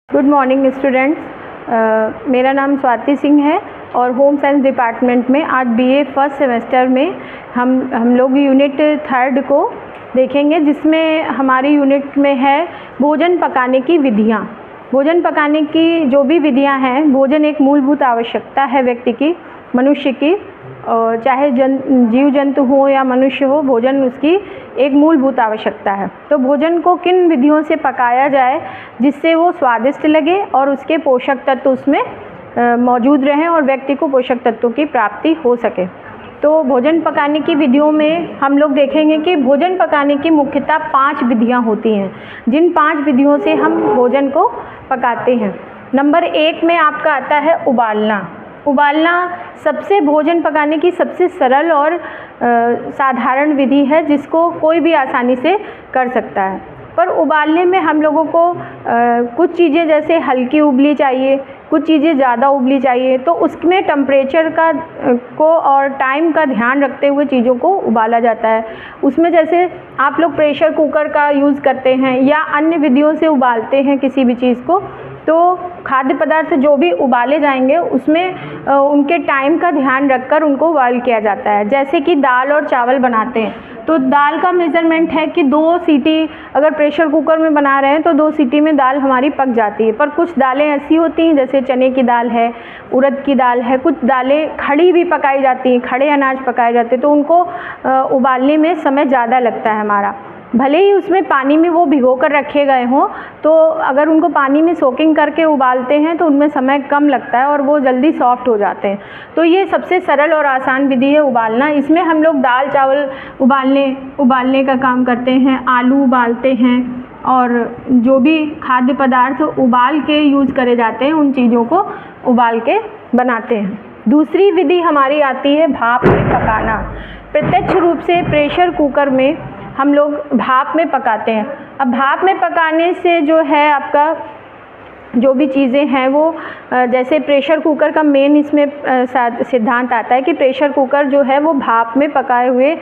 Good morning students, मेरा नाम स्वाति सिंह है और होम साइंस डिपार्टमेंट में आज बीए फर्स्ट सेमेस्टर में हम लोग यूनिट 3 को देखेंगे, जिसमें हमारी यूनिट में है भोजन पकाने की विधियाँ। भोजन पकाने की जो भी विधियाँ हैं, भोजन एक मूलभूत आवश्यकता है व्यक्ति की, मनुष्य की, चाहे जीव जंतु हो या मनुष्य हो, भोजन उसकी एक मूलभूत आवश्यकता है। तो भोजन को किन विधियों से पकाया जाए जिससे वो स्वादिष्ट लगे और उसके पोषक तत्व उसमें मौजूद रहें और व्यक्ति को पोषक तत्वों की प्राप्ति हो सके। तो भोजन पकाने की विधियों में हम लोग देखेंगे कि भोजन पकाने की मुख्यतः 5 विधियाँ होती हैं, जिन 5 विधियों से हम भोजन को पकाते हैं। नंबर 1 में आपका आता है उबालना। उबालना सबसे भोजन पकाने की सबसे सरल और साधारण विधि है, जिसको कोई भी आसानी से कर सकता है। पर उबालने में हम लोगों को कुछ चीज़ें जैसे हल्की उबली चाहिए, कुछ चीज़ें ज़्यादा उबली चाहिए, तो उसमें टेम्परेचर को और टाइम का ध्यान रखते हुए चीज़ों को उबाला जाता है। उसमें जैसे आप लोग प्रेशर कुकर का यूज़ करते हैं या अन्य विधियों से उबालते हैं किसी भी चीज़ को, तो खाद्य पदार्थ जो भी उबाले जाएंगे उसमें उनके टाइम का ध्यान रखकर उनको बॉयल किया जाता है। जैसे कि दाल और चावल बनाते हैं, तो दाल का मेज़रमेंट है कि 2 सीटी अगर प्रेशर कुकर में बना रहे हैं तो 2 सीटी में दाल हमारी पक जाती है। पर कुछ दालें ऐसी होती हैं, जैसे चने की दाल है, उड़द की दाल है, कुछ दालें खड़ी भी पकाई जाती हैं, खड़े अनाज पकाए जाते हैं, तो उनको उबालने में समय ज़्यादा लगता है हमारा। भले ही उसमें पानी में वो भिगो कर रखे गए हों, तो अगर उनको पानी में सोकिंग करके उबालते हैं तो उनमें समय कम लगता है और वो जल्दी सॉफ्ट हो जाते हैं। तो ये सबसे सरल और आसान विधि है उबालना। इसमें हम लोग दाल चावल उबालने का काम करते हैं, आलू उबालते हैं और जो भी खाद्य पदार्थ उबाल के यूज़ करे जाते हैं उन चीज़ों को उबाल के बनाते हैं। दूसरी विधि हमारी आती है भाप में पकाना। प्रत्यक्ष रूप से प्रेशर कुकर में हम लोग भाप में पकाते हैं। अब भाप में पकाने से जो है आपका जो भी चीज़ें हैं वो जैसे प्रेशर कुकर का मेन इसमें सिद्धांत आता है कि प्रेशर कुकर जो है वो भाप में पकाए हुए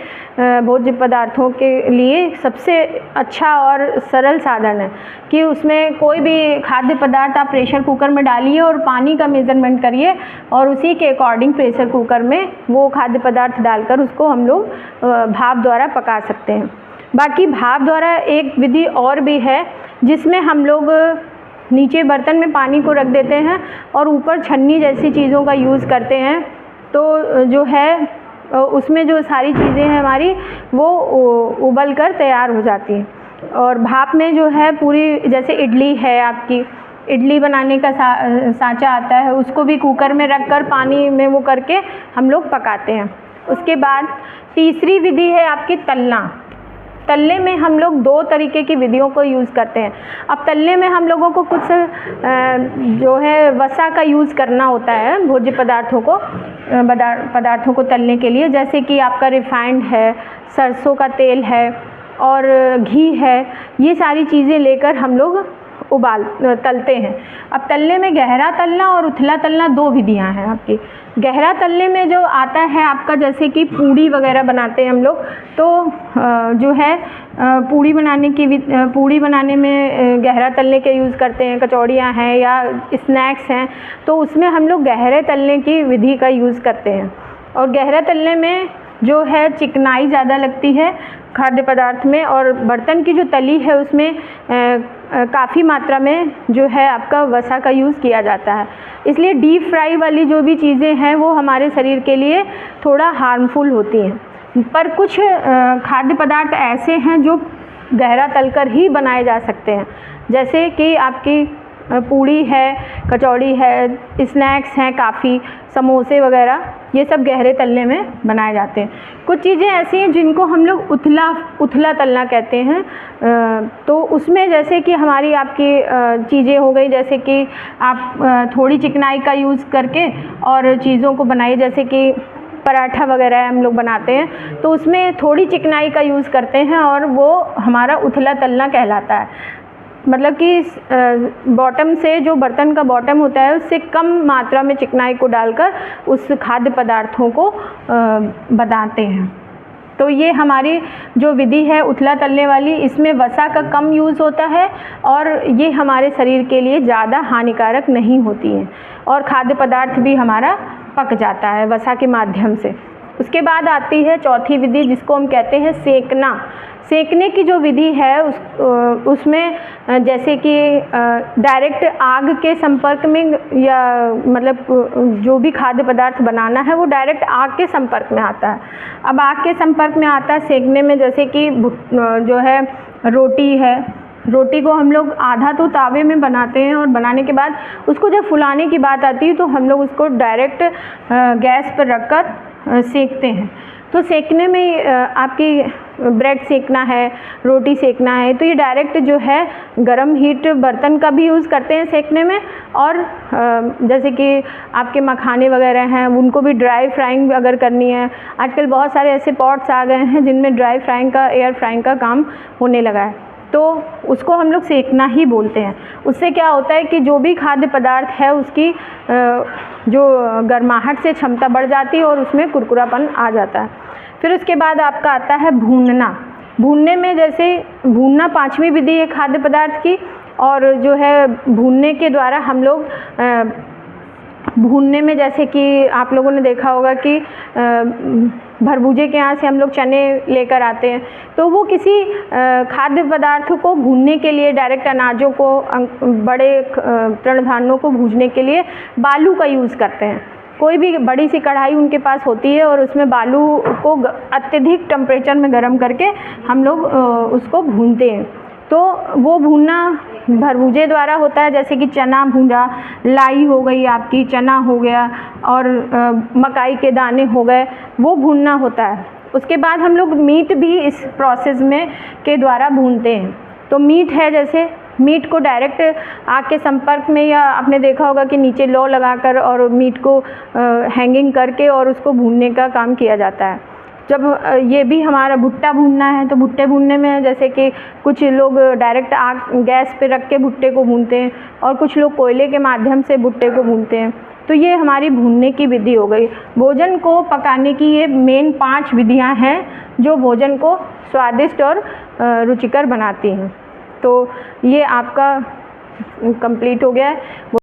भोज्य पदार्थों के लिए सबसे अच्छा और सरल साधन है कि उसमें कोई भी खाद्य पदार्थ आप प्रेशर कुकर में डालिए और पानी का मेज़रमेंट करिए और उसी के अकॉर्डिंग प्रेशर कुकर में वो खाद्य पदार्थ डालकर उसको हम लोग भाप द्वारा पका सकते हैं। बाकी भाप द्वारा एक विधि और भी है, जिसमें हम लोग नीचे बर्तन में पानी को रख देते हैं और ऊपर छन्नी जैसी चीज़ों का यूज़ करते हैं, तो जो है उसमें जो सारी चीज़ें हैं हमारी वो उबल कर तैयार हो जाती हैं। और भाप में जो है पूरी, जैसे इडली है, आपकी इडली बनाने का सांचा आता है, उसको भी कुकर में रख कर पानी में वो करके हम लोग पकाते हैं। उसके बाद तीसरी विधि है आपकी तलना। तलने में हम लोग 2 तरीके की विधियों को यूज़ करते हैं। अब तलने में हम लोगों को कुछ जो है वसा का यूज़ करना होता है भोज्य पदार्थों को तलने के लिए, जैसे कि आपका रिफाइंड है, सरसों का तेल है और घी है। ये सारी चीज़ें लेकर हम लोग तलते हैं। अब तलने में गहरा तलना और उथला तलना 2 विधियां हैं आपकी। गहरा तलने में जो आता है आपका, जैसे कि पूड़ी वगैरह बनाते हैं हम लोग, तो जो है पूड़ी बनाने में गहरा तलने के यूज़ करते हैं। कचौड़ियाँ हैं या स्नैक्स हैं, तो उसमें हम लोग गहरे तलने की विधि का यूज़ करते हैं। और गहरा तलने में जो है चिकनाई ज़्यादा लगती है खाद्य पदार्थ में, और बर्तन की जो तली है उसमें काफ़ी मात्रा में जो है आपका वसा का यूज़ किया जाता है। इसलिए डीप फ्राई वाली जो भी चीज़ें हैं वो हमारे शरीर के लिए थोड़ा हार्मफुल होती हैं। पर कुछ खाद्य पदार्थ ऐसे हैं जो गहरा तलकर ही बनाए जा सकते हैं, जैसे कि आपकी पूड़ी है, कचौड़ी है, स्नैक्स हैं, काफ़ी समोसे वगैरह, ये सब गहरे तलने में बनाए जाते हैं। कुछ चीज़ें ऐसी हैं जिनको हम लोग उथला तलना कहते हैं। तो उसमें जैसे कि हमारी आपकी चीज़ें हो गई, जैसे कि आप थोड़ी चिकनाई का यूज़ करके और चीज़ों को बनाइए, जैसे कि पराठा वगैरह हम लोग बनाते हैं, तो उसमें थोड़ी चिकनाई का यूज़ करते हैं और वो हमारा उथला तलना कहलाता है। मतलब कि बॉटम से, जो बर्तन का बॉटम होता है, उससे कम मात्रा में चिकनाई को डालकर उस खाद्य पदार्थों को बनाते हैं। तो ये हमारी जो विधि है उथला तलने वाली, इसमें वसा का कम यूज़ होता है और ये हमारे शरीर के लिए ज़्यादा हानिकारक नहीं होती है और खाद्य पदार्थ भी हमारा पक जाता है वसा के माध्यम से। उसके बाद आती है चौथी विधि, जिसको हम कहते हैं सेकना। सेकने की जो विधि है उसमें जैसे कि डायरेक्ट आग के संपर्क में, या मतलब जो भी खाद्य पदार्थ बनाना है वो डायरेक्ट आग के संपर्क में आता है। अब आग के संपर्क में आता है सेकने में, जैसे कि जो है रोटी है, रोटी को हम लोग आधा तो तावे में बनाते हैं और बनाने के बाद उसको जब फुलाने की बात आती है तो हम लोग उसको डायरेक्ट गैस पर रखकर सेकते हैं। तो सेकने में आपकी ब्रेड सेकना है, रोटी सेकना है, तो ये डायरेक्ट जो है गरम हीट बर्तन का भी यूज़ करते हैं सेकने में, और जैसे कि आपके मखाने वगैरह हैं उनको भी ड्राई फ्राइंग अगर करनी है, आजकल बहुत सारे ऐसे पॉट्स आ गए हैं जिनमें ड्राई फ्राइंग का, एयर फ्राइंग का काम होने लगा है, तो उसको हम लोग सेकना ही बोलते हैं। उससे क्या होता है कि जो भी खाद्य पदार्थ है उसकी जो गर्माहट से क्षमता बढ़ जाती है और उसमें कुरकुरापन आ जाता है। फिर उसके बाद आपका आता है भूनना। भूनने में जैसे भूनना पांचवी विधि है खाद्य पदार्थ की, और जो है भूनने के द्वारा हम लोग भूनने में जैसे कि आप लोगों ने देखा होगा कि भरबूजे के यहाँ से हम लोग चने लेकर आते हैं, तो वो किसी खाद्य पदार्थ को भूनने के लिए, डायरेक्ट अनाजों को, बड़े तृणधान्यों को भूनने के लिए बालू का यूज़ करते हैं। कोई भी बड़ी सी कढ़ाई उनके पास होती है और उसमें बालू को अत्यधिक टेम्परेचर में गर्म करके हम लोग उसको भूनते हैं। तो वो भूनना भरबूजे द्वारा होता है, जैसे कि चना भूना, लाई हो गई आपकी, चना हो गया, और मकाई के दाने हो गए, वो भूनना होता है। उसके बाद हम लोग मीट भी इस प्रोसेस में के द्वारा भूनते हैं। तो मीट है, जैसे मीट को डायरेक्ट आग के संपर्क में, या आपने देखा होगा कि नीचे लौ लगाकर और मीट को हैंगिंग करके और उसको भूनने का काम किया जाता है। जब ये भी हमारा भुट्टा भूनना है, तो भुट्टे भूनने में जैसे कि कुछ लोग डायरेक्ट आग गैस पे रख के भुट्टे को भूनते हैं और कुछ लोग कोयले के माध्यम से भुट्टे को भूनते हैं। तो ये हमारी भूनने की विधि हो गई। भोजन को पकाने की ये मेन 5 विधियां हैं जो भोजन को स्वादिष्ट और रुचिकर बनाती हैं। तो ये आपका कंप्लीट हो गया है।